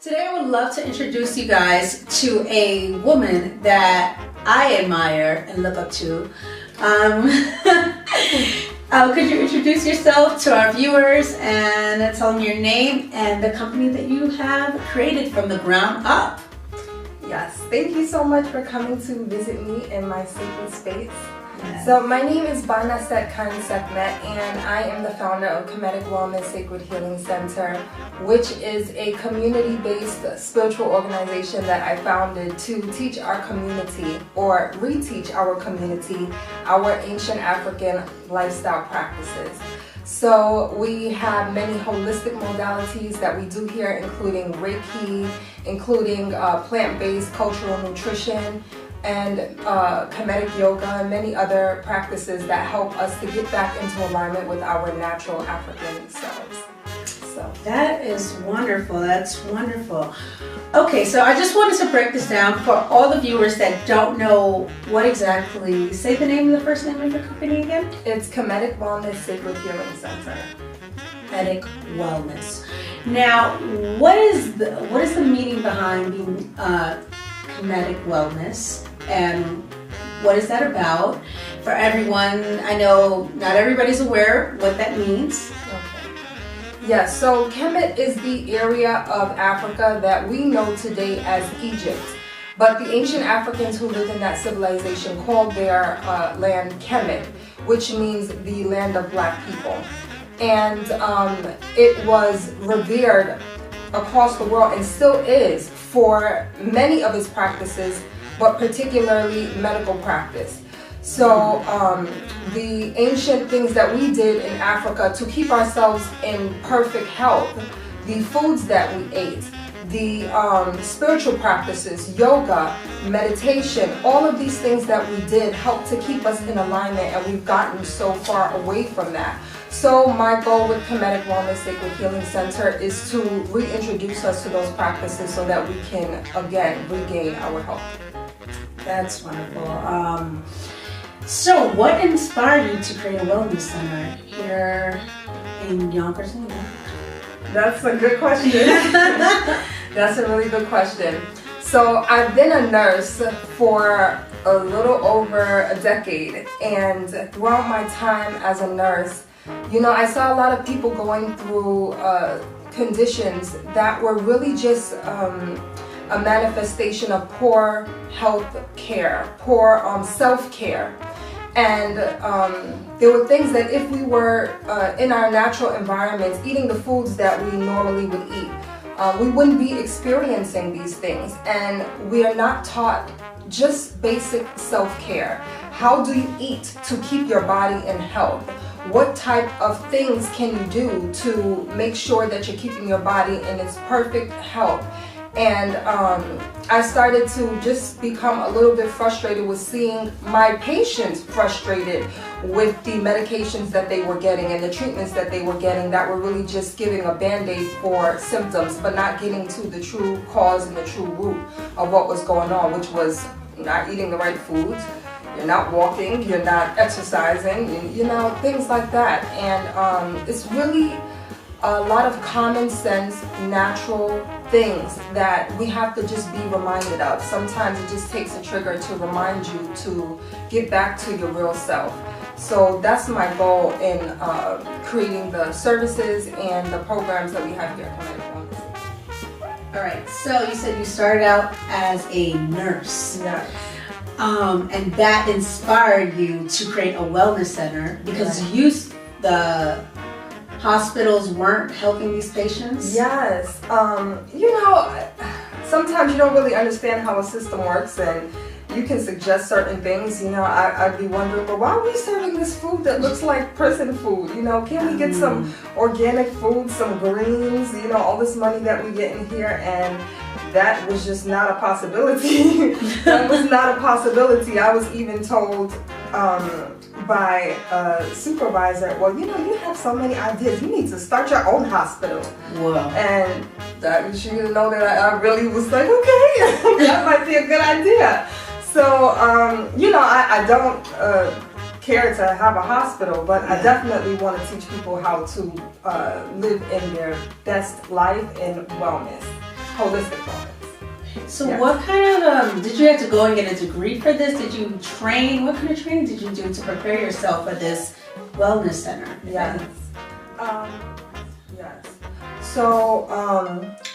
Today I would love to introduce you guys to a woman that I admire and look up to. Could you introduce yourself to our viewers and tell them your name and the company that you have created from the ground up? Yes, thank you so much for coming to visit me in my sacred space. Yes. So my name is Banaset Sekmet, and I am the founder of Kenetic Wellness Sacred Healing Center, which is a community-based spiritual organization that I founded to teach our community, or reteach our community, our ancient African lifestyle practices. So we have many holistic modalities that we do here, including Reiki, including plant-based cultural nutrition, and kenetic yoga, and many other practices that help us to get back into alignment with our natural African selves. So that is wonderful. That's wonderful. Okay, so I just wanted to break this down for all the viewers that don't know what exactly. Say the name of the first name of your company again. It's Kenetic Wellness Sacred Healing Center. Kenetic Wellness. Now, what is the meaning behind being Kenetic Wellness, and what is that about? For everyone, I know not everybody's aware what that means. Okay. Yes, so Kemet is the area of Africa that we know today as Egypt. But the ancient Africans who lived in that civilization called their land Kemet, which means the land of black people. And it was revered across the world and still is for many of its practices, but particularly medical practice. So the ancient things that we did in Africa to keep ourselves in perfect health, the foods that we ate, the spiritual practices, yoga, meditation, all of these things that we did helped to keep us in alignment, and we've gotten so far away from that. So my goal with Kenetic Wellness Sacred Healing Center is to reintroduce us to those practices so that we can, again, regain our health. That's wonderful. So what inspired you to create a wellness center here in Yonkers, New York? That's a good question. That's a really good question. So I've been a nurse for a little over a decade, and throughout my time as a nurse, I saw a lot of people going through conditions that were really just a manifestation of poor health care, poor self-care. And there were things that if we were in our natural environments, eating the foods that we normally would eat, we wouldn't be experiencing these things. And we are not taught just basic self-care. How do you eat to keep your body in health? What type of things can you do to make sure that you're keeping your body in its perfect health? And I started to just become a little bit frustrated with seeing my patients frustrated with the medications that they were getting and the treatments that they were getting that were really just giving a band-aid for symptoms, but not getting to the true cause and the true root of what was going on, which was not eating the right foods. You're not walking, you're not exercising, things like that. And it's really a lot of common sense, natural things that we have to just be reminded of. Sometimes it just takes a trigger to remind you to get back to your real self. So that's my goal in creating the services and the programs that we have here at Kenetic Wellness. All right, so you said you started out as a nurse. Yeah. And that inspired you to create a wellness center because the hospitals weren't helping these patients? Yes. Sometimes you don't really understand how a system works, and you can suggest certain things. I'd be wondering, well, why are we serving this food that looks like prison food? Can we get some organic food, some greens, all this money that we get in here? And that was just not a possibility. That was not a possibility. I was even told by a supervisor, well, you have so many ideas. You need to start your own hospital. Whoa. And she didn't know that I really was like, okay, that might be a good idea. So, I don't care to have a hospital, but I definitely want to teach people how to live in their best life and wellness. holistic wellness. So Yes. what kind of, did you have to go and get a degree for this? Did you train? What kind of training did you do to prepare yourself for this wellness center? Yes. Yes. So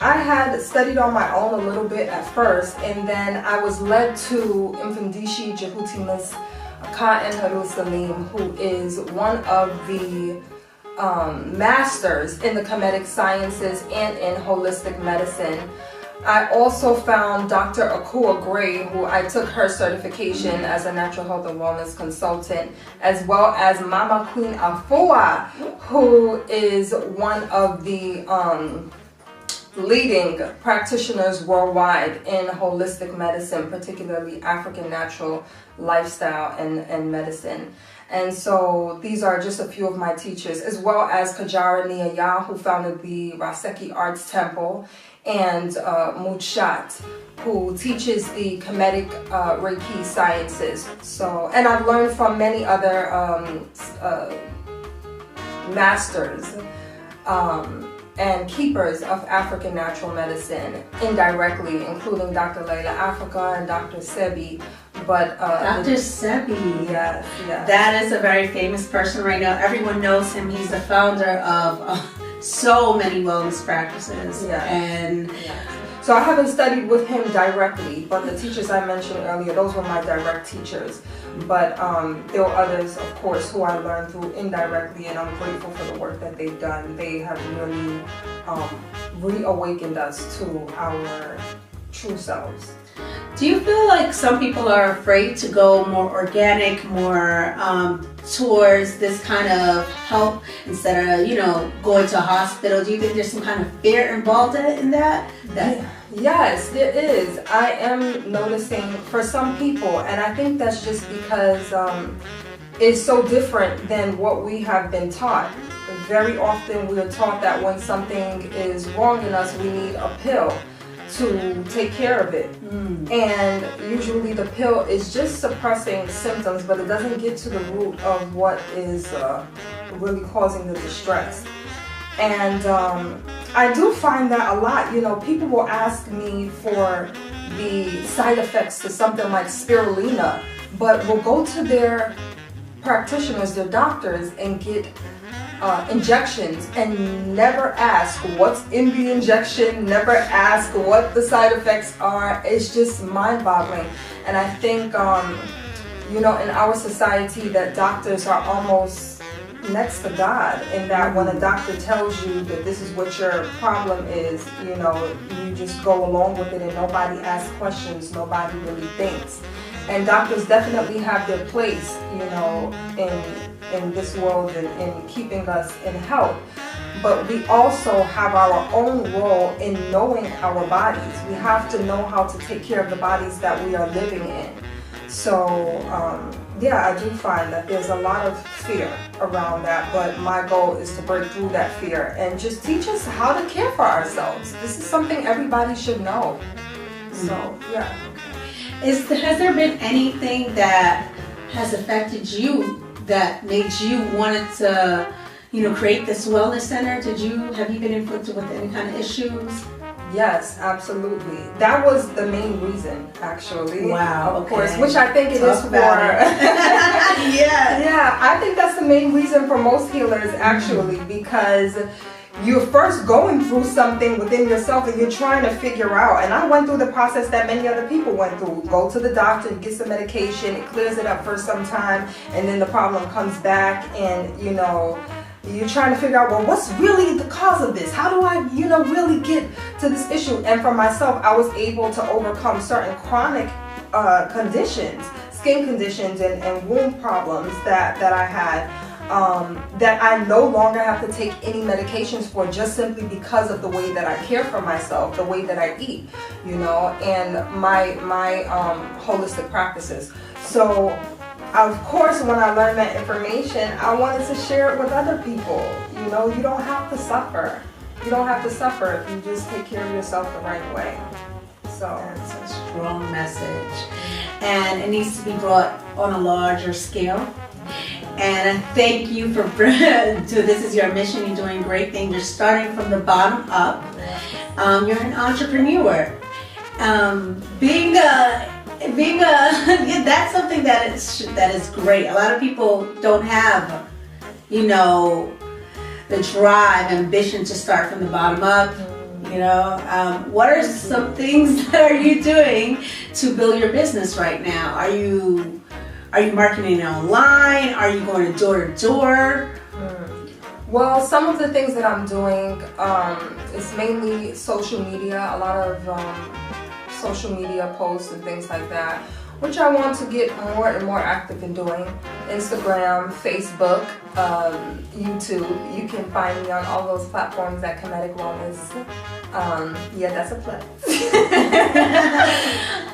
I had studied on my own a little bit at first, and then I was led to Mfundishi Jehutimus Ka'en Haru Salim, who is one of the masters in the kenetic sciences and in holistic medicine. I also found Dr. Akua Gray, who I took her certification as a natural health and wellness consultant, as well as Mama Queen Afua, who is one of the leading practitioners worldwide in holistic medicine, particularly African natural lifestyle and medicine. And so these are just a few of my teachers, as well as Kajara Niyaya, who founded the Raseki Arts Temple, and Muchat, who teaches the kenetic Reiki sciences. So, and I've learned from many other masters and keepers of African natural medicine indirectly, including Dr. Layla Africa and Dr. Sebi. But Dr. Sebi, yes, yes. That is a very famous person right now. Everyone knows him. He's the founder of so many wellness practices. Yeah. And so I haven't studied with him directly, but the teachers I mentioned earlier, those were my direct teachers. But there were others, of course, who I learned through indirectly, and I'm grateful for the work that they've done. They have really reawakened us to our true selves. do you feel like some people are afraid to go more organic, more towards this kind of help instead of, going to a hospital? Do you think there's some kind of fear involved in that? Yes, there is. I am noticing for some people, and I think that's just because it's so different than what we have been taught. Very often we are taught that when something is wrong in us, we need a pill to take care of it. And usually the pill is just suppressing symptoms, but it doesn't get to the root of what is really causing the distress. And I do find that a lot. People will ask me for the side effects to something like spirulina, but will go to their practitioners, their doctors, and get injections and never ask what's in the injection, never ask what the side effects are. It's just mind-boggling. And I think, in our society, that doctors are almost next to God, in that when a doctor tells you that this is what your problem is, you just go along with it and nobody asks questions, nobody really thinks. And doctors definitely have their place, in this world and in keeping us in health. But we also have our own role in knowing our bodies. We have to know how to take care of the bodies that we are living in. So, I do find that there's a lot of fear around that, but my goal is to break through that fear and just teach us how to care for ourselves. This is something everybody should know. So, yeah. Has there been anything that has affected you that made you wanted to, create this wellness center? Have you been inflicted with any kind of issues? Yes, absolutely. That was the main reason, actually. Wow. Of course, which I think it is for. Yeah, I think that's the main reason for most healers, actually, because you're first going through something within yourself and you're trying to figure out. And I went through the process that many other people went through. Go to the doctor and get some medication. It clears it up for some time, and then the problem comes back, and you're trying to figure out, well, what's really the cause of this? How do I, really get to this issue? And for myself, I was able to overcome certain chronic conditions, skin conditions and wound problems that I had, that I no longer have to take any medications for, just simply because of the way that I care for myself, the way that I eat, and my holistic practices. So, of course, when I learned that information, I wanted to share it with other people. You don't have to suffer. You don't have to suffer if you just take care of yourself the right way. So that's a strong message, and it needs to be brought on a larger scale. And thank you for this is your mission. You're doing great things. You're starting from the bottom up. You're an entrepreneur. Being a that's something that is great. A lot of people don't have, the drive, ambition to start from the bottom up. What are some things that are you doing to build your business right now? Are you marketing online? Are you going door to door? Well, some of the things that I'm doing is mainly social media, a lot of social media posts and things like that, which I want to get more and more active in doing. Instagram, Facebook, YouTube. You can find me on all those platforms at Kenetic Wellness. Yeah, that's a plug.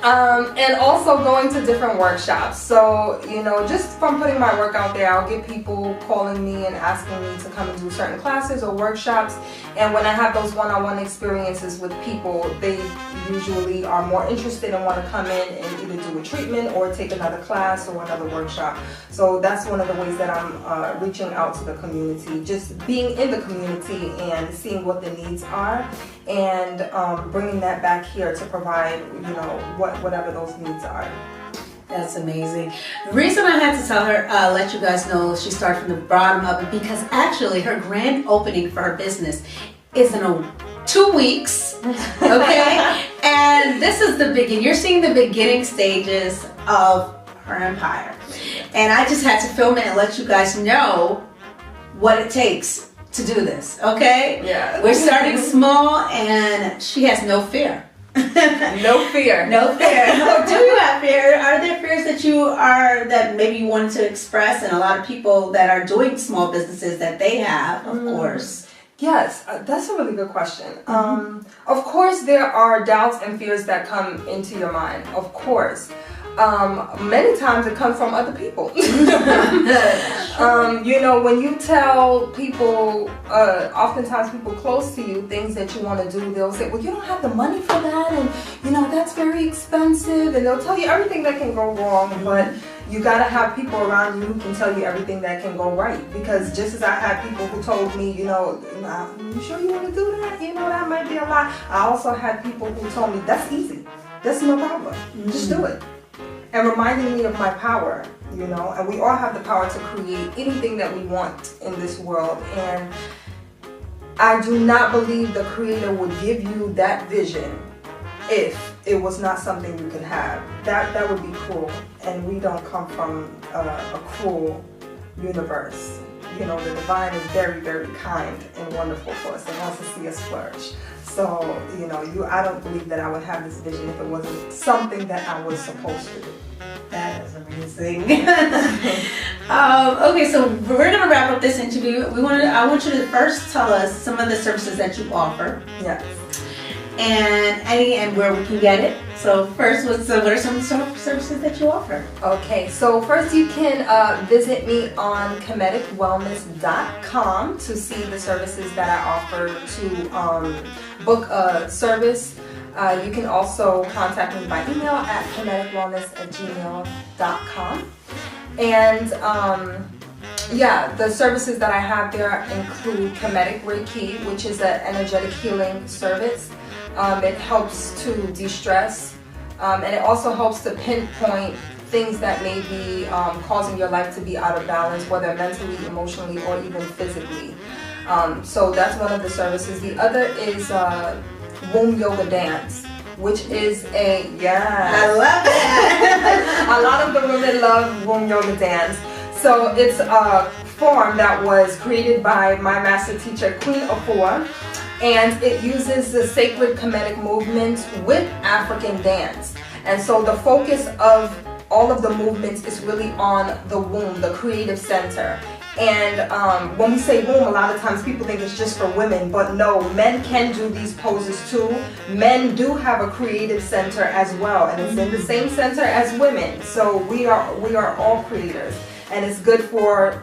And also going to different workshops. So, just from putting my work out there, I'll get people calling me and asking me to come and do certain classes or workshops. And when I have those one-on-one experiences with people, they usually are more interested and want to come in and either do a treatment or take another class or another workshop. So that's one of the ways that I'm reaching out to the community, just being in the community and seeing what the needs are, and bringing that back here to provide, whatever those needs are. That's amazing. The reason I had to tell her, let you guys know she started from the bottom up, because actually her grand opening for her business is in 2 weeks, okay? And this is the beginning. You're seeing the beginning stages of her empire. And I just had to film it and let you guys know what it takes to do this, okay? Yeah. We're starting small, and she has no fear. No fear. No fear. Do you have fear? Are there fears that maybe you wanted to express, and a lot of people that are doing small businesses that they have, of course? Yes, that's a really good question. Of course, there are doubts and fears that come into your mind, of course. Many times it comes from other people. When you tell people, oftentimes people close to you, things that you want to do, they'll say, well, you don't have the money for that, and that's very expensive, and they'll tell you everything that can go wrong, but you gotta have people around you who can tell you everything that can go right. Because just as I had people who told me, you sure you want to do that? That might be a lot. I also had people who told me, that's easy. That's no problem. Just do it. And reminding me of my power, and we all have the power to create anything that we want in this world. And I do not believe the Creator would give you that vision if it was not something you could have. That would be cruel, and we don't come from a cruel universe. The divine is very, very kind and wonderful for us and wants to see us flourish. So, I don't believe that I would have this vision if it wasn't something that I was supposed to do. That is amazing. Okay, so we're going to wrap up this interview. I want you to first tell us some of the services that you offer. Yes. And where we can get it. So first, what are some services that you offer? Okay, so first you can visit me on keneticwellness.com to see the services that I offer to book a service. You can also contact me by email at keneticwellness@gmail.com. And the services that I have there include Kenetic Reiki, which is an energetic healing service. It helps to de-stress, and it also helps to pinpoint things that may be causing your life to be out of balance, whether mentally, emotionally, or even physically. So that's one of the services. The other is womb yoga dance, which is I love it. A lot of the women love womb yoga dance. So it's a form that was created by my master teacher, Queen Afua. And it uses the sacred Kemetic movements with African dance. And so the focus of all of the movements is really on the womb, the creative center. And when we say womb, a lot of times people think it's just for women, but no, men can do these poses too. Men do have a creative center as well, and it's in the same center as women. So we are all creators, and it's good for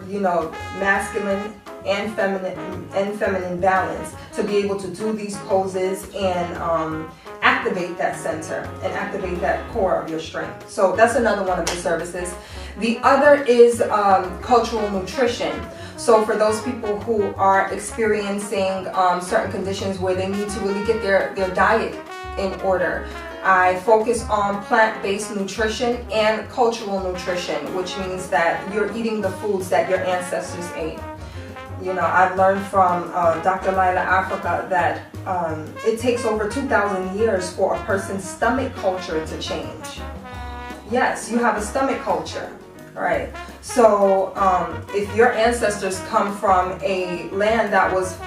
masculine and feminine balance to be able to do these poses and activate that center and activate that core of your strength. So that's another one of the services. The other is cultural nutrition. So for those people who are experiencing certain conditions where they need to really get their diet in order, I focus on plant-based nutrition and cultural nutrition, which means that you're eating the foods that your ancestors ate. You know, I've learned from Dr. Lila Africa that it takes over 2,000 years for a person's stomach culture to change. Yes, you have a stomach culture, right? So if your ancestors come from a land that was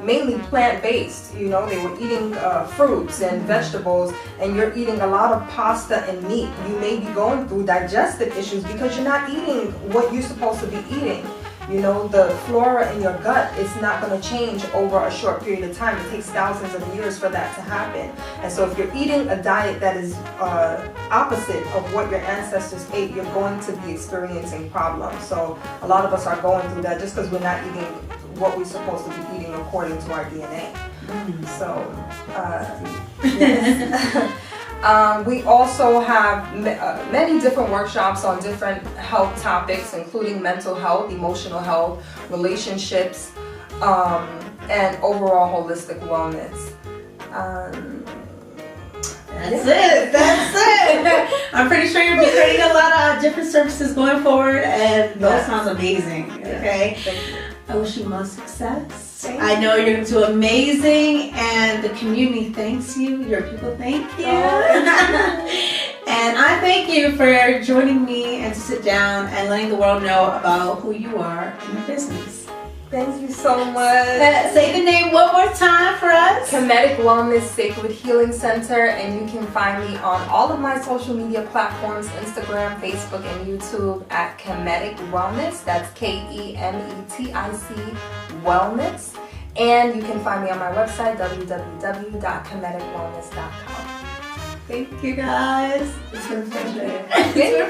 mainly plant-based, you know, they were eating fruits and vegetables, and you're eating a lot of pasta and meat, you may be going through digestive issues because you're not eating what you're supposed to be eating. You know, the flora in your gut is not going to change over a short period of time. It takes thousands of years for that to happen. And so if you're eating a diet that is opposite of what your ancestors ate, you're going to be experiencing problems. So a lot of us are going through that just because we're not eating what we're supposed to be eating according to our DNA. So, yes. We also have many different workshops on different health topics, including mental health, emotional health, relationships, and overall holistic wellness. That's it. I'm pretty sure you'll be creating a lot of different services going forward, and those sounds amazing. Okay. Thank you. I wish you much success. I know you're going to do amazing, and the community thanks you. Your people thank you. And I thank you for joining me and to sit down and letting the world know about who you are and your business. Thank you so much. Say the name one more time for us. Kenetic Wellness Sacred Healing Center, and you can find me on all of my social media platforms, Instagram, Facebook, and YouTube at Kenetic Wellness. That's KEMETIC Wellness. And you can find me on my website, www.keneticwellness.com. Thank you guys. It's been a pleasure. Thank you.